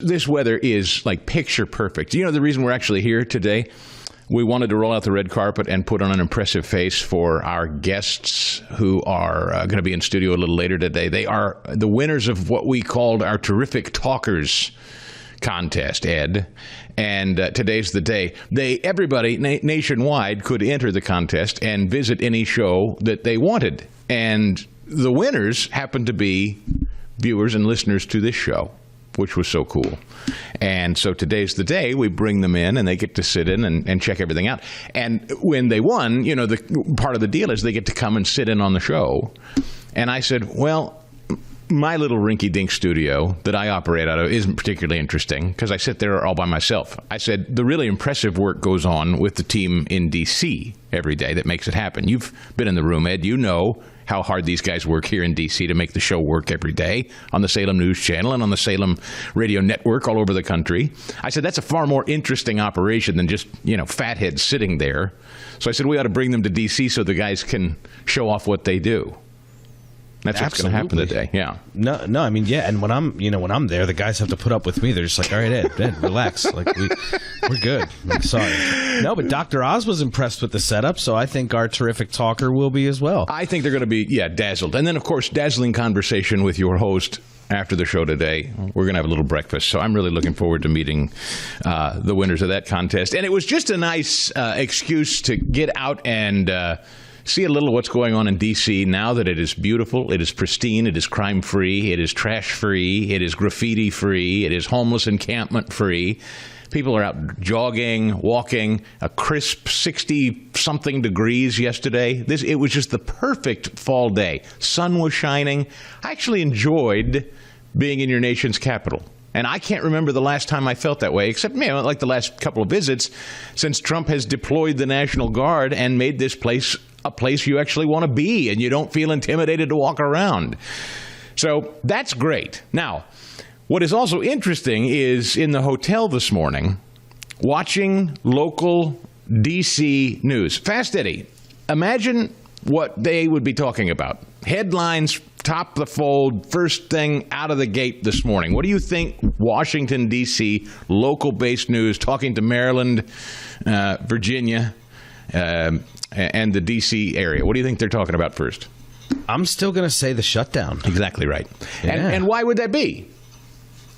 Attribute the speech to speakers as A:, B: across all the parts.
A: This weather is like picture perfect. You know the reason we're actually here today? We wanted to roll out the red carpet and put on an impressive face for our guests who are going to be in studio a little later today. They are the winners of what we called our Terrific Talkers contest, Ed. And today's the day. Everybody nationwide could enter the contest and visit any show that they wanted. And the winners happened to be viewers and listeners to this show, which was so cool. And so today's the day. We bring them in, and they get to sit in and check everything out. And when they won, you know, the part of the deal is they get to come and sit in on the show. And I said, well, my little rinky-dink studio that I operate out of isn't particularly interesting because I sit there all by myself. I said, the really impressive work goes on with the team in D.C. every day that makes it happen. You've been in the room, Ed. You know how hard these guys work here in D.C. to make the show work every day on the Salem News Channel and on the Salem Radio Network all over the country. I said, that's a far more interesting operation than just, you know, fatheads sitting there. So I said, we ought to bring them to D.C. so the guys can show off what they do. That's what's going to happen today. Yeah.
B: No. I mean, yeah. And when I'm there, the guys have to put up with me. They're just like, all right, Ed, relax. Like we're good. I'm sorry. No, but Dr. Oz was impressed with the setup, so I think our terrific talker will be as well.
A: I think they're going to be, dazzled. And then, of course, dazzling conversation with your host after the show today. We're going to have a little breakfast. So I'm really looking forward to meeting the winners of that contest. And it was just a nice excuse to get out and see a little what's going on in D.C. now that it is beautiful, it is pristine, it is crime-free, it is trash-free, it is graffiti-free, it is homeless encampment-free. People are out jogging, walking, a crisp 60-something degrees yesterday. It was just the perfect fall day. Sun was shining. I actually enjoyed being in your nation's capital. And I can't remember the last time I felt that way, except like the last couple of visits, since Trump has deployed the National Guard and made this place a place you actually want to be and you don't feel intimidated to walk around. So that's great. Now, what is also interesting is in the hotel this morning, watching local D.C. news. Fast Eddie, imagine what they would be talking about. Headlines, top the fold, first thing out of the gate this morning. What do you think Washington, D.C., local-based news, talking to Maryland, Virginia, and the D.C. area. What do you think they're talking about first?
B: I'm still going to say the shutdown.
A: Exactly right.
B: Yeah.
A: And why would that be?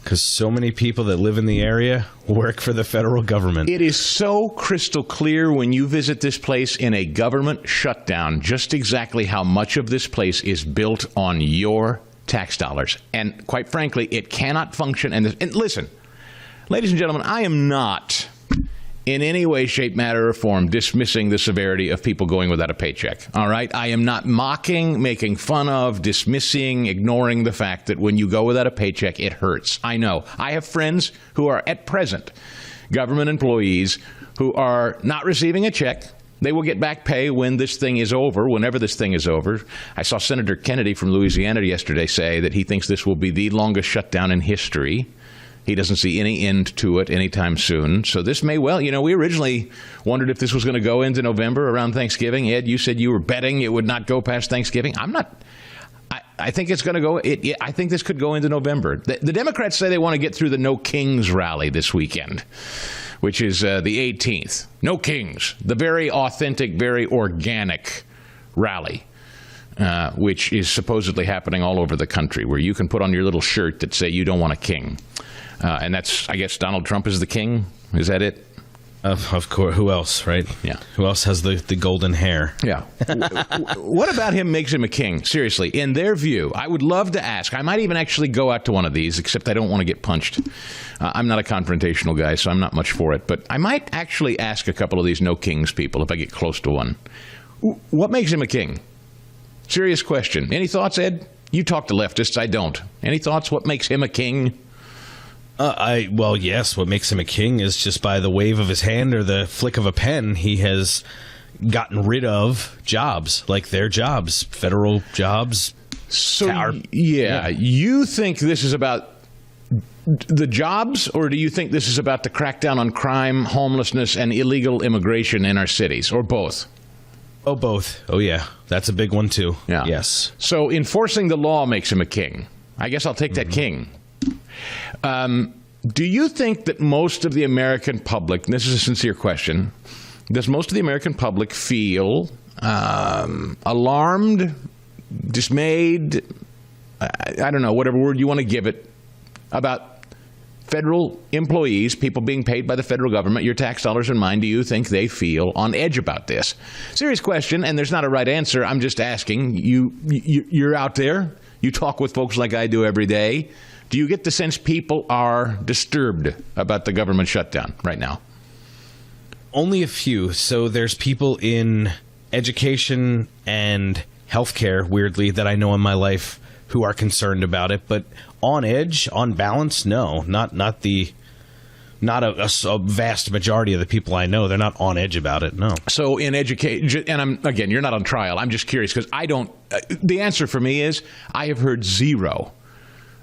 B: Because so many people that live in the area work for the federal government.
A: It is so crystal clear when you visit this place in a government shutdown just exactly how much of this place is built on your tax dollars. And quite frankly, it cannot function. And listen, ladies and gentlemen, I am not in any way, shape, matter, or form dismissing the severity of people going without a paycheck. All right? I am not mocking, making fun of, dismissing, ignoring the fact that when you go without a paycheck, it hurts. I know. I have friends who are at present government employees who are not receiving a check. They will get back pay when this thing is over, whenever this thing is over. I saw Senator Kennedy from Louisiana yesterday say that he thinks this will be the longest shutdown in history. He doesn't see any end to it anytime soon. So this may well, we originally wondered if this was going to go into November around Thanksgiving. Ed, you said you were betting it would not go past Thanksgiving. I'm not. I think it's going to go. I think this could go into November. The Democrats say they want to get through the No Kings rally this weekend, which is the 18th. No Kings, the very authentic, very organic rally. Which is supposedly happening all over the country, where you can put on your little shirt that say you don't want a king. And that's, I guess, Donald Trump is the king? Is that it?
B: Of course. Who else, right?
A: Yeah.
B: Who else has the golden hair?
A: Yeah. What about him makes him a king? Seriously, in their view, I would love to ask. I might even actually go out to one of these, except I don't want to get punched. I'm not a confrontational guy, so I'm not much for it. But I might actually ask a couple of these no kings people if I get close to one. What makes him a king? Serious question. Any thoughts, Ed? You talk to leftists. I don't. Any thoughts? What makes him a king?
B: Well, yes. What makes him a king is just by the wave of his hand or the flick of a pen, he has gotten rid of jobs, like their jobs, federal jobs.
A: So, you think this is about the jobs, or do you think this is about the crackdown on crime, homelessness, and illegal immigration in our cities, or both?
B: Oh, both. Oh, yeah. That's a big one, too.
A: Yeah.
B: Yes.
A: So enforcing the law makes him a king. I guess I'll take that king. Do you think that most of the American public, and this is a sincere question, does most of the American public feel alarmed, dismayed, I don't know, whatever word you want to give it, about federal employees, people being paid by the federal government, your tax dollars and mine? Do you think they feel on edge about this? Serious question, and there's not a right answer. I'm just asking. You're out there. You talk with folks like I do every day. Do you get the sense people are disturbed about the government shutdown right now?
B: Only a few. So there's people in education and healthcare, weirdly, that I know in my life who are concerned about it. But on edge, on balance, no. Not a vast majority of the people I know. They're not on edge about it, no.
A: So in education, and you're not on trial. I'm just curious because I don't, the answer for me is I have heard zero.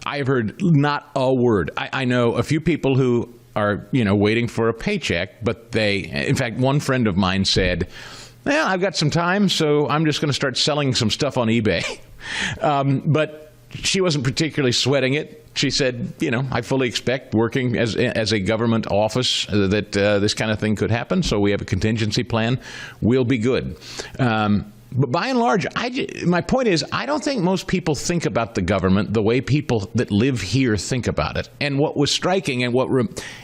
A: I have heard not a word. I know a few people who are, waiting for a paycheck, but in fact, one friend of mine said, well, I've got some time, so I'm just going to start selling some stuff on eBay. But she wasn't particularly sweating it. She said, I fully expect working as a government office that this kind of thing could happen, so we have a contingency plan. We'll be good. But by and large, my point is, I don't think most people think about the government the way people that live here think about it. And what was striking and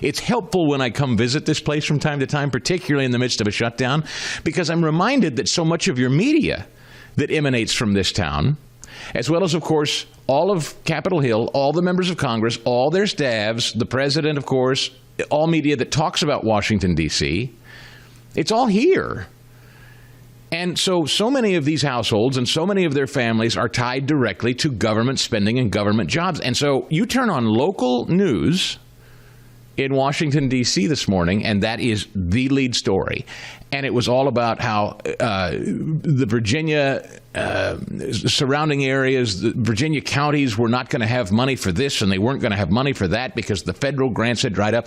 A: it's helpful when I come visit this place from time to time, particularly in the midst of a shutdown, because I'm reminded that so much of your media that emanates from this town, as well as, of course, all of Capitol Hill, all the members of Congress, all their staffs, the president, of course, all media that talks about Washington, D.C., it's all here. And so many of these households and so many of their families are tied directly to government spending and government jobs. And so you turn on local news in Washington, D.C. this morning, and that is the lead story. And it was all about how the Virginia surrounding areas, the Virginia counties were not going to have money for this and they weren't going to have money for that because the federal grants had dried up.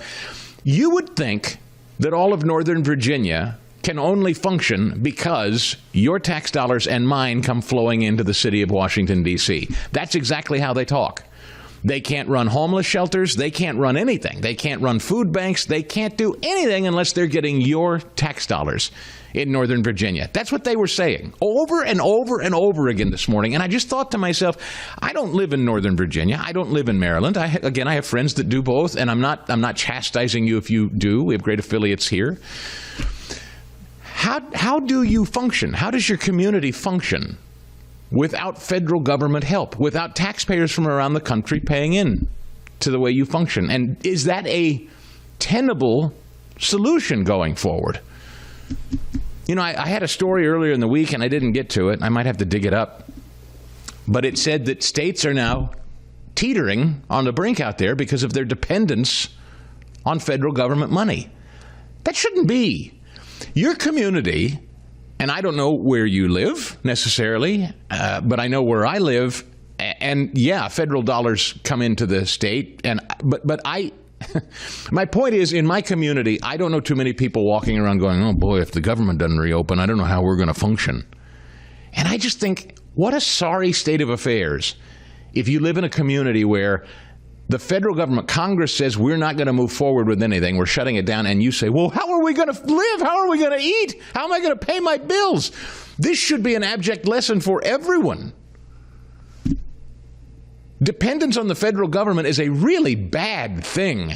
A: You would think that all of Northern Virginia can only function because your tax dollars and mine come flowing into the city of Washington, D.C. That's exactly how they talk. They can't run homeless shelters. They can't run anything. They can't run food banks. They can't do anything unless they're getting your tax dollars in Northern Virginia. That's what they were saying over and over and over again this morning. And I just thought to myself, I don't live in Northern Virginia. I don't live in Maryland. I have friends that do both, and I'm not chastising you if you do. We have great affiliates here. How do you function? How does your community function without federal government help, without taxpayers from around the country paying in to the way you function? And is that a tenable solution going forward? I had a story earlier in the week, and I didn't get to it. I might have to dig it up. But it said that states are now teetering on the brink out there because of their dependence on federal government money. That shouldn't be. Your community, and I don't know where you live necessarily, but I know where I live, and yeah, federal dollars come into the state, but my point is, in my community, I don't know too many people walking around going, oh boy, if the government doesn't reopen, I don't know how we're going to function. And I just think, what a sorry state of affairs if you live in a community where the federal government, Congress says we're not going to move forward with anything. We're shutting it down. And you say, well, how are we going to live? How are we going to eat? How am I going to pay my bills? This should be an abject lesson for everyone. Dependence on the federal government is a really bad thing.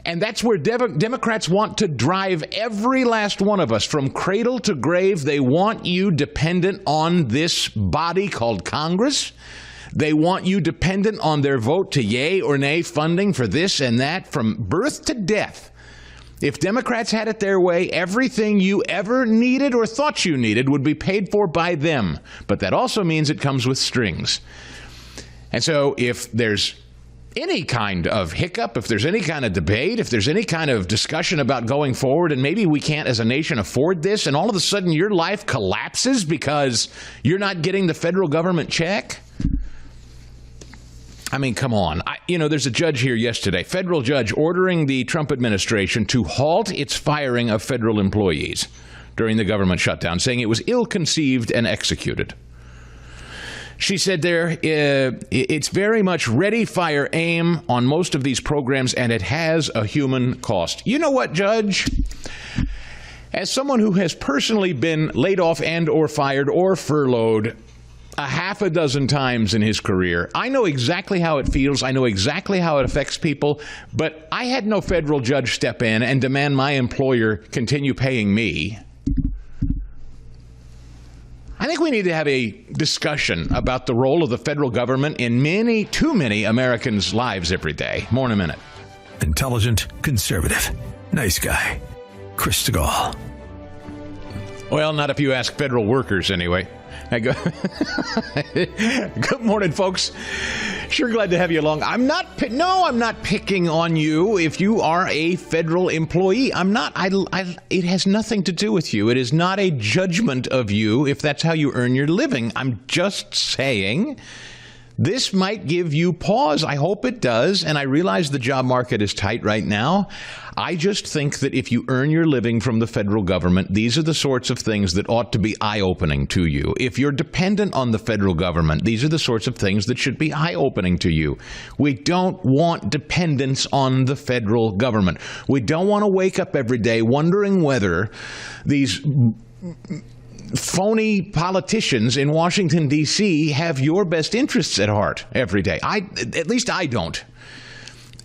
A: And that's where Democrats want to drive every last one of us from cradle to grave. They want you dependent on this body called Congress. They want you dependent on their vote to yay or nay funding for this and that from birth to death. If Democrats had it their way, everything you ever needed or thought you needed would be paid for by them. But that also means it comes with strings. And so if there's any kind of hiccup, if there's any kind of debate, if there's any kind of discussion about going forward, and maybe we can't as a nation afford this, and all of a sudden your life collapses because you're not getting the federal government check, I mean, come on. There's a judge here yesterday, federal judge, ordering the Trump administration to halt its firing of federal employees during the government shutdown, saying it was ill-conceived and executed. She said it's very much ready, fire, aim on most of these programs, and it has a human cost. You know what, Judge? As someone who has personally been laid off and or fired or furloughed a half a dozen times in his career, I know exactly how it feels. I know exactly how it affects people, but I had no federal judge step in and demand my employer continue paying me. I think we need to have a discussion about the role of the federal government in too many Americans' lives every day. More in a minute.
C: Intelligent, conservative, nice guy, Chris Stigall.
A: Well, not if you ask federal workers, anyway. Good morning, folks. Sure glad to have you along. I'm not picking on you if you are a federal employee. I'm not. It has nothing to do with you. It is not a judgment of you if that's how you earn your living. I'm just saying this might give you pause. I hope it does. And I realize the job market is tight right now. I just think that if you earn your living from the federal government, these are the sorts of things that ought to be eye-opening to you. If you're dependent on the federal government, these are the sorts of things that should be eye-opening to you. We don't want dependence on the federal government. We don't want to wake up every day wondering whether these phony politicians in Washington, D.C. have your best interests at heart every day. At least I don't.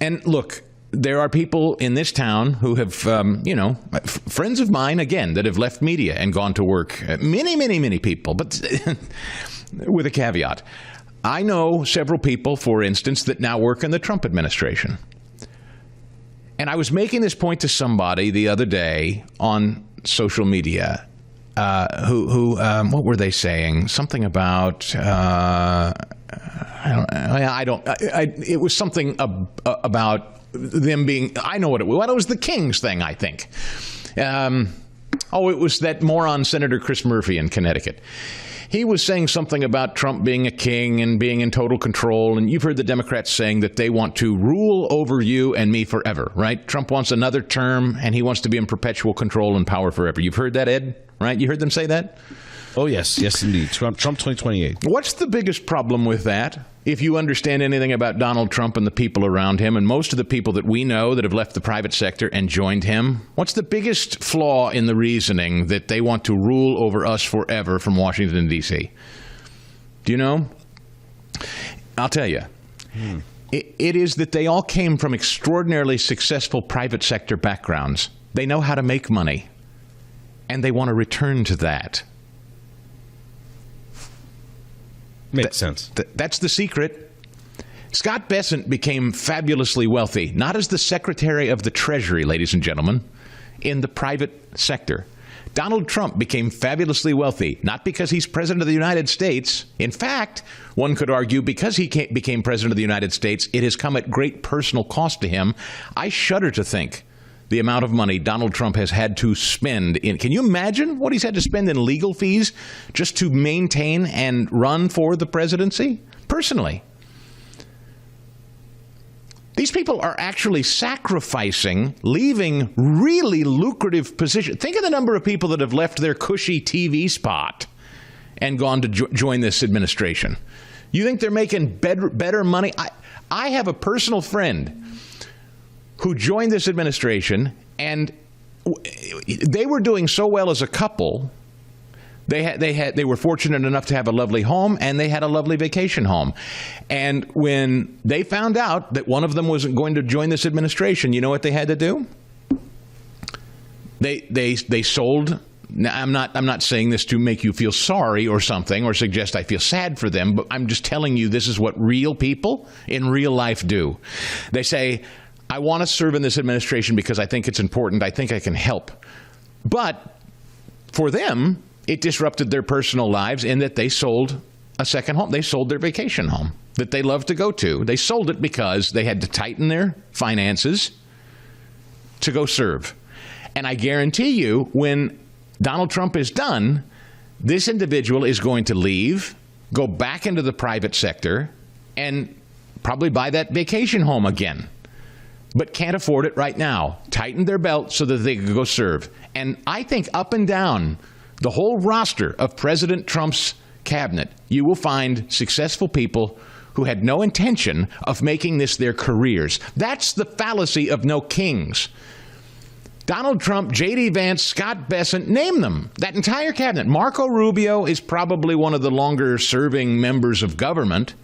A: And look, there are people in this town who have, friends of mine, again, that have left media and gone to work. Many people, but with a caveat. I know several people, for instance, that now work in the Trump administration. And I was making this point to somebody the other day on social media. What were they saying? Something about, it was something about them being, I know what it was. Well, it was the Kings thing, I think. It was that moron Senator Chris Murphy in Connecticut. He was saying something about Trump being a king and being in total control. And you've heard the Democrats saying that they want to rule over you and me forever, right? Trump wants another term and he wants to be in perpetual control and power forever. You've heard that, Ed? Right? You heard them say that?
B: Oh, yes, indeed. Trump 2028.
A: What's the biggest problem with that? If you understand anything about Donald Trump and the people around him, and most of the people that we know that have left the private sector and joined him, what's the biggest flaw in the reasoning that they want to rule over us forever from Washington, D.C.? Do you know? I'll tell you. It is that they all came from extraordinarily successful private sector backgrounds. They know how to make money, and they want to return to that.
B: Makes sense.
A: That's the secret. Scott Bessent became fabulously wealthy, not as the Secretary of the Treasury, ladies and gentlemen, in the private sector. Donald Trump became fabulously wealthy, not because he's President of the United States. In fact, one could argue because he became President of the United States, it has come at great personal cost to him. I shudder to think the amount of money Donald Trump has had to spend in. Can you imagine what he's had to spend in legal fees just to maintain and run for the presidency? Personally. These people are actually sacrificing, leaving really lucrative positions. Think of the number of people that have left their cushy TV spot and gone to join this administration. You think they're making better money? I have a personal friend who joined this administration, and they were doing so well as a couple. They were fortunate enough to have a lovely home, and they had a lovely vacation home. And when they found out that one of them wasn't going to join this administration, you know what they had to do? They sold. Now, I'm not saying this to make you feel sorry or something or suggest I feel sad for them, but I'm just telling you this is what real people in real life do. They say, I want to serve in this administration because I think it's important. I think I can help. But for them, it disrupted their personal lives in that they sold a second home. They sold their vacation home that they love to go to. They sold it because they had to tighten their finances to go serve. And I guarantee you, when Donald Trump is done, this individual is going to leave, go back into the private sector, and probably buy that vacation home again. But can't afford it right now. Tighten their belt so that they can go serve. And I think up and down the whole roster of President Trump's cabinet, you will find successful people who had no intention of making this their careers. That's the fallacy of no kings. Donald Trump, J.D. Vance, Scott Bessent, name them. That entire cabinet. Marco Rubio is probably one of the longer-serving members of government.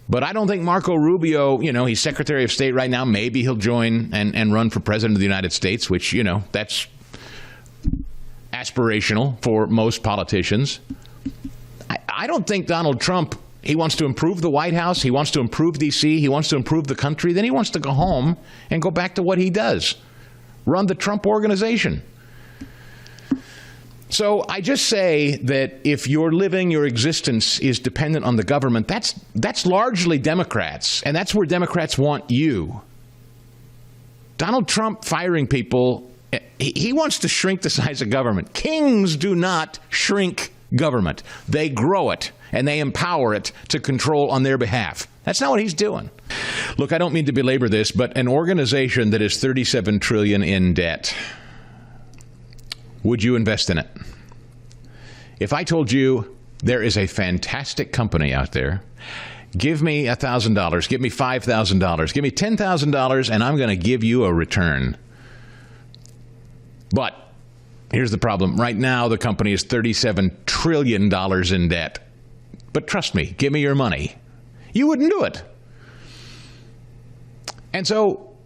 A: But I don't think Marco Rubio, he's Secretary of State right now. Maybe he'll join and run for President of the United States, which, that's aspirational for most politicians. I don't think Donald Trump, he wants to improve the White House. He wants to improve D.C. He wants to improve the country. Then he wants to go home and go back to what he does. Run the Trump organization. So I just say that if your existence is dependent on the government, that's largely Democrats, and that's where Democrats want you. Donald Trump firing people, he wants to shrink the size of government. Kings do not shrink government. They grow it, and they empower it to control on their behalf. That's not what he's doing. Look, I don't mean to belabor this, but an organization that is $37 trillion in debt, would you invest in it? If I told you there is a fantastic company out there, give me $1,000, give me $5,000, give me $10,000, and I'm going to give you a return. But here's the problem. Right now, the company is $37 trillion in debt. But trust me, give me your money. You wouldn't do it. And so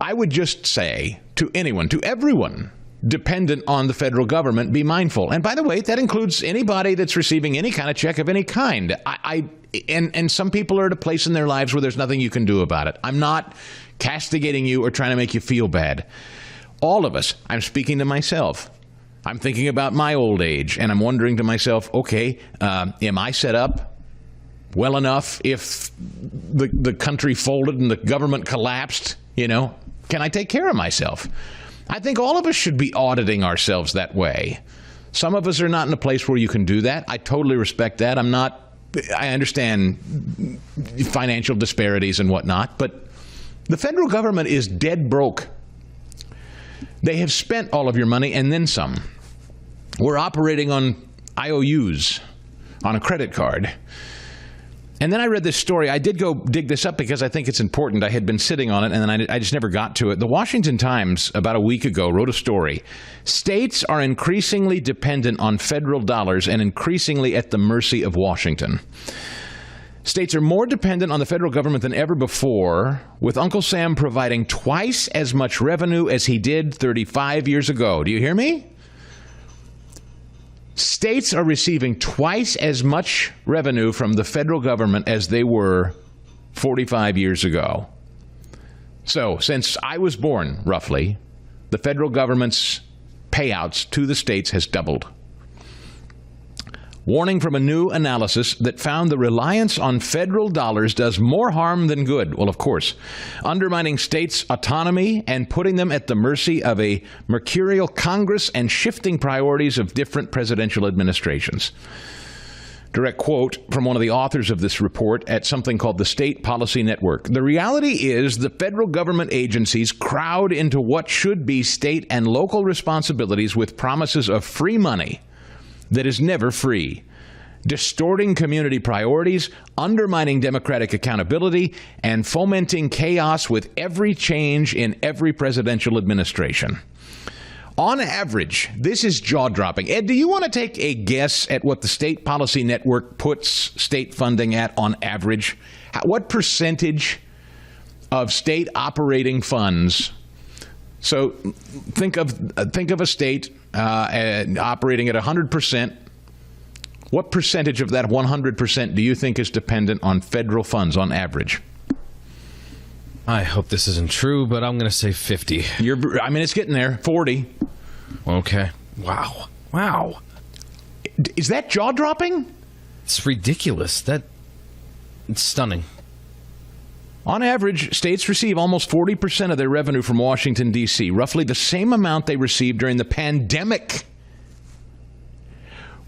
A: I would just say to anyone, to everyone dependent on the federal government, be mindful. And by the way, that includes anybody that's receiving any kind of check of any kind. And some people are at a place in their lives where there's nothing you can do about it. I'm not castigating you or trying to make you feel bad. All of us, I'm speaking to myself. I'm thinking about my old age, and I'm wondering to myself, okay, am I set up well enough if the country folded and the government collapsed? Can I take care of myself? I think all of us should be auditing ourselves that way. Some of us are not in a place where you can do that. I totally respect that. I understand financial disparities and whatnot, but the federal government is dead broke. They have spent all of your money and then some. We're operating on IOUs, on a credit card. And then I read this story. I did go dig this up because I think it's important. I had been sitting on it, and then I just never got to it. The Washington Times, about a week ago, wrote a story. States are increasingly dependent on federal dollars and increasingly at the mercy of Washington. States are more dependent on the federal government than ever before, with Uncle Sam providing twice as much revenue as he did 35 years ago. Do you hear me? States are receiving twice as much revenue from the federal government as they were 45 years ago. So, since I was born, roughly, the federal government's payouts to the states has doubled. Warning from a new analysis that found the reliance on federal dollars does more harm than good. Well, of course, undermining states' autonomy and putting them at the mercy of a mercurial Congress and shifting priorities of different presidential administrations. Direct quote from one of the authors of this report at something called the State Policy Network. The reality is the federal government agencies crowd into what should be state and local responsibilities with promises of free money that is never free, distorting community priorities, undermining democratic accountability, and fomenting chaos with every change in every presidential administration. On average, this is jaw-dropping. Ed, do you want to take a guess at what the State Policy Network puts state funding at on average? What percentage of state operating funds? So think of a state operating at 100%. What percentage of that 100% do you think is dependent on federal funds on average?
B: I hope this isn't true, but I'm going to say 50.
A: It's getting there. 40.
B: Okay. Wow.
A: Is that jaw-dropping?
B: It's ridiculous. It's stunning.
A: On average, states receive almost 40% of their revenue from Washington, D.C., roughly the same amount they received during the pandemic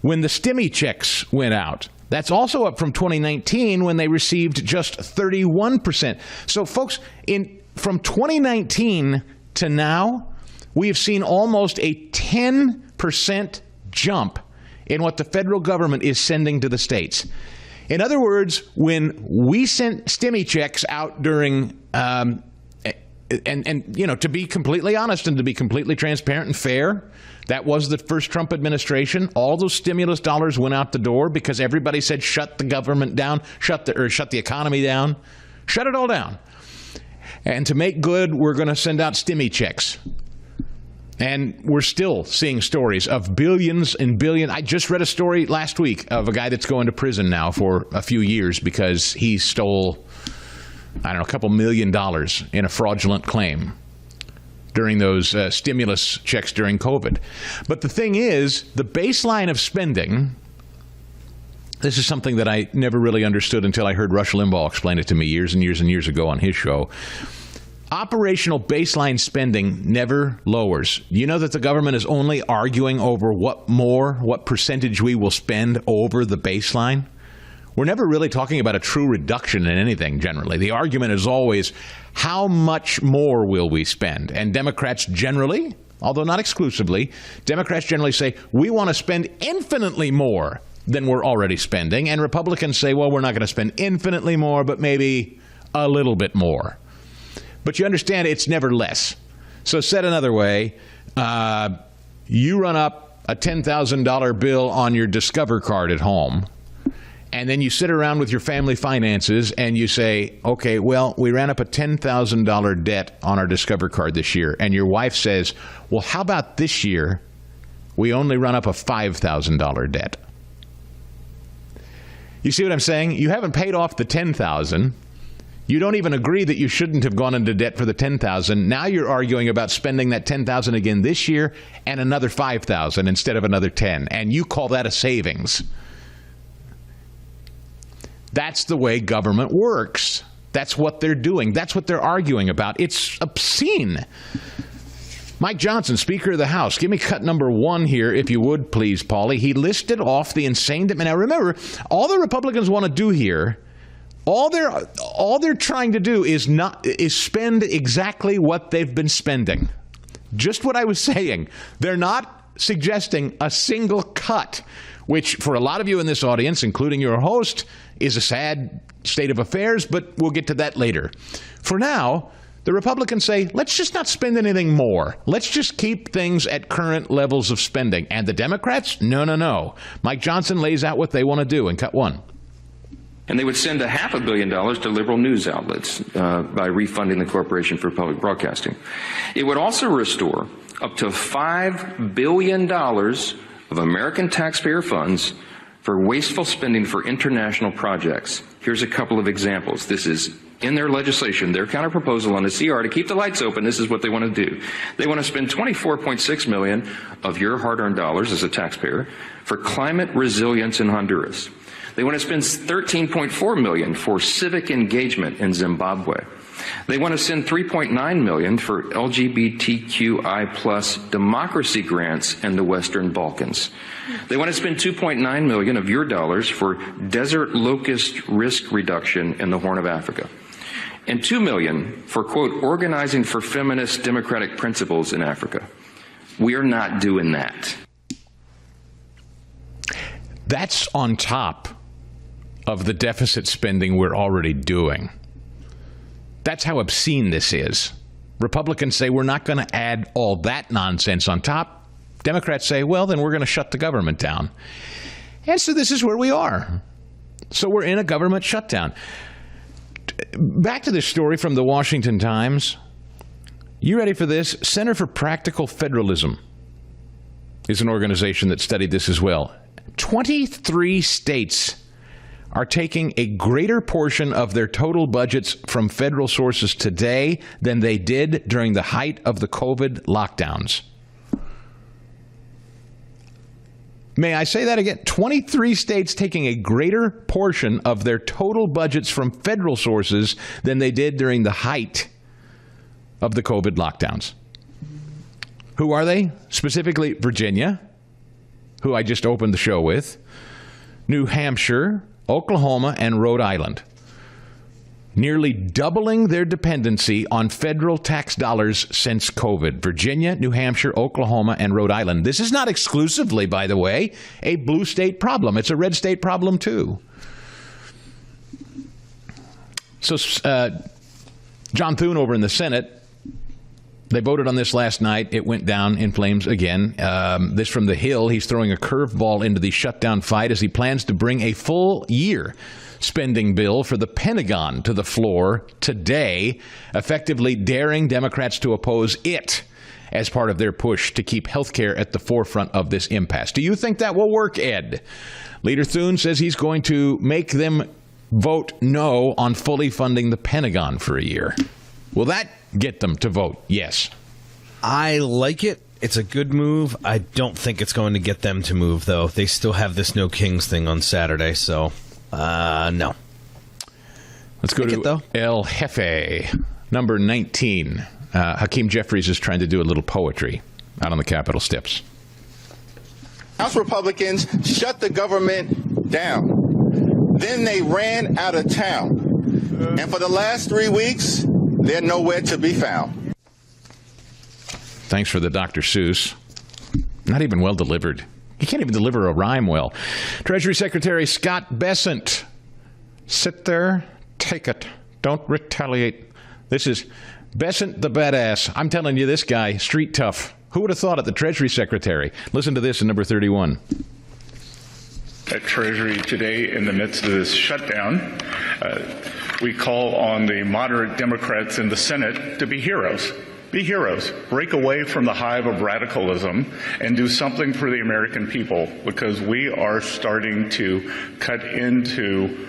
A: when the stimmy checks went out. That's also up from 2019 when they received just 31%. So, folks, from 2019 to now, we have seen almost a 10% jump in what the federal government is sending to the states. In other words, when we sent stimmy checks out during, and to be completely honest and to be completely transparent and fair, that was the first Trump administration. All those stimulus dollars went out the door because everybody said, shut the government down, shut the economy down, shut it all down. And to make good, we're going to send out stimmy checks. And we're still seeing stories of billions and billions. I just read a story last week of a guy that's going to prison now for a few years because he stole, a couple $1 million in a fraudulent claim during those stimulus checks during COVID. But the thing is, the baseline of spending, this is something that I never really understood until I heard Rush Limbaugh explain it to me years and years and years ago on his show. Operational baseline spending never lowers. You know that the government is only arguing over what percentage we will spend over the baseline? We're never really talking about a true reduction in anything generally. The argument is always, how much more will we spend? And Democrats generally, although not exclusively, Democrats generally say, we want to spend infinitely more than we're already spending. And Republicans say, well, we're not going to spend infinitely more, but maybe a little bit more. But you understand it's never less. So said another way, you run up a $10,000 bill on your Discover card at home, and then you sit around with your family finances and you say, okay, well, we ran up a $10,000 debt on our Discover card this year. And your wife says, well, how about this year we only run up a $5,000 debt? You see what I'm saying? You haven't paid off the $10,000. You don't even agree that you shouldn't have gone into debt for the $10,000. Now you're arguing about spending that $10,000 again this year and another $5,000 instead of another $10,000. And you call that a savings. That's the way government works. That's what they're doing. That's what they're arguing about. It's obscene. Mike Johnson, Speaker of the House. Give me cut number 1 here, if you would, please, Paulie. He listed off the insane... Now, remember, all the Republicans want to do here... All they're trying to do is spend exactly what they've been spending. Just what I was saying. They're not suggesting a single cut, which for a lot of you in this audience, including your host, is a sad state of affairs, but we'll get to that later. For now, the Republicans say, let's just not spend anything more. Let's just keep things at current levels of spending. And the Democrats? No. Mike Johnson lays out what they want to do in cut 1.
D: And they would send $500 million to liberal news outlets by refunding the Corporation for Public Broadcasting. It would also restore up to $5 billion of American taxpayer funds for wasteful spending for international projects. Here's a couple of examples. This is in their legislation, their counterproposal on the CR to keep the lights open. This is what they want to do. They want to spend $24.6 million of your hard-earned dollars as a taxpayer for climate resilience in Honduras. They want to spend $13.4 million for civic engagement in Zimbabwe. They want to send $3.9 million for LGBTQI plus democracy grants in the Western Balkans. They want to spend $2.9 million of your dollars for desert locust risk reduction in the Horn of Africa. And $2 million for, quote, organizing for feminist democratic principles in Africa. We are not doing that.
A: That's on top of the deficit spending we're already doing. That's how obscene this is. Republicans say we're not going to add all that nonsense on top. Democrats say, well, then we're going to shut the government down. And so this is where we are. So we're in a government shutdown. Back to this story from the Washington Times. You ready for this? Center for Practical Federalism is an organization that studied this as well. 23 states are taking a greater portion of their total budgets from federal sources today than they did during the height of the COVID lockdowns. May I say that again? 23 states taking a greater portion of their total budgets from federal sources than they did during the height of the COVID lockdowns. Who are they? Specifically, Virginia, who I just opened the show with, New Hampshire, Oklahoma, and Rhode Island. nearly doubling their dependency on federal tax dollars since COVID. Virginia, New Hampshire, Oklahoma, and Rhode Island. This is not exclusively, by the way, a blue state problem. It's a red state problem, too. So, John Thune over in the Senate, they voted on this last night. It went down in flames again. This from the Hill. He's throwing a curveball into the shutdown fight as he plans to bring a full year spending bill for the Pentagon to the floor today, effectively daring Democrats to oppose it as part of their push to keep health care at the forefront of this impasse. Do you think that will work, Ed? Leader Thune says he's going to make them vote no on fully funding the Pentagon for a year. Will that get them to vote yes?
B: I like it. It's a good move. I don't think it's going to get them to move, though. They still have this No Kings thing on Saturday, so no.
A: Let's go to El Jefe, number 19. Hakeem Jeffries is trying to do a little poetry out on the Capitol steps.
E: House Republicans shut the government down. Then they ran out of town. And for the last 3 weeks, they're nowhere to be found.
A: Thanks for the Dr. Seuss. Not even well delivered. He can't even deliver a rhyme well. Treasury Secretary Scott Bessent. Sit there, take it. Don't retaliate. This is Bessent the badass. I'm telling you, this guy, street tough. Who would have thought it, the Treasury Secretary? Listen to this in number 31.
F: At Treasury today, in the midst of this shutdown, we call on the moderate Democrats in the Senate to be heroes. Be heroes. Break away from the hive of radicalism and do something for the American people, because we are starting to cut into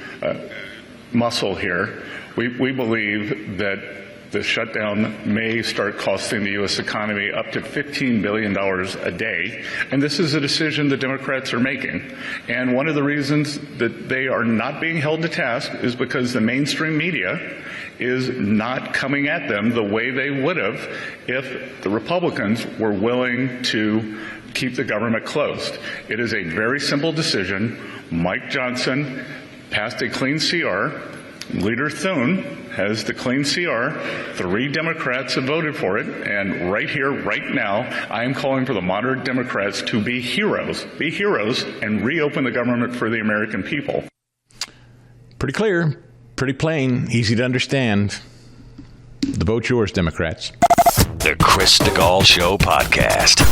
F: muscle here. We believe that the shutdown may start costing the U.S. economy up to $15 billion a day. And this is a decision the Democrats are making. And one of the reasons that they are not being held to task is because the mainstream media is not coming at them the way they would have if the Republicans were willing to keep the government closed. It is a very simple decision. Mike Johnson passed a clean CR. Leader Thune has the clean CR. 3 Democrats have voted for it. And right here, right now, I am calling for the moderate Democrats to be heroes, and reopen the government for the American people.
A: Pretty clear, pretty plain, easy to understand. The vote's yours, Democrats.
C: The Chris Stigall Show podcast.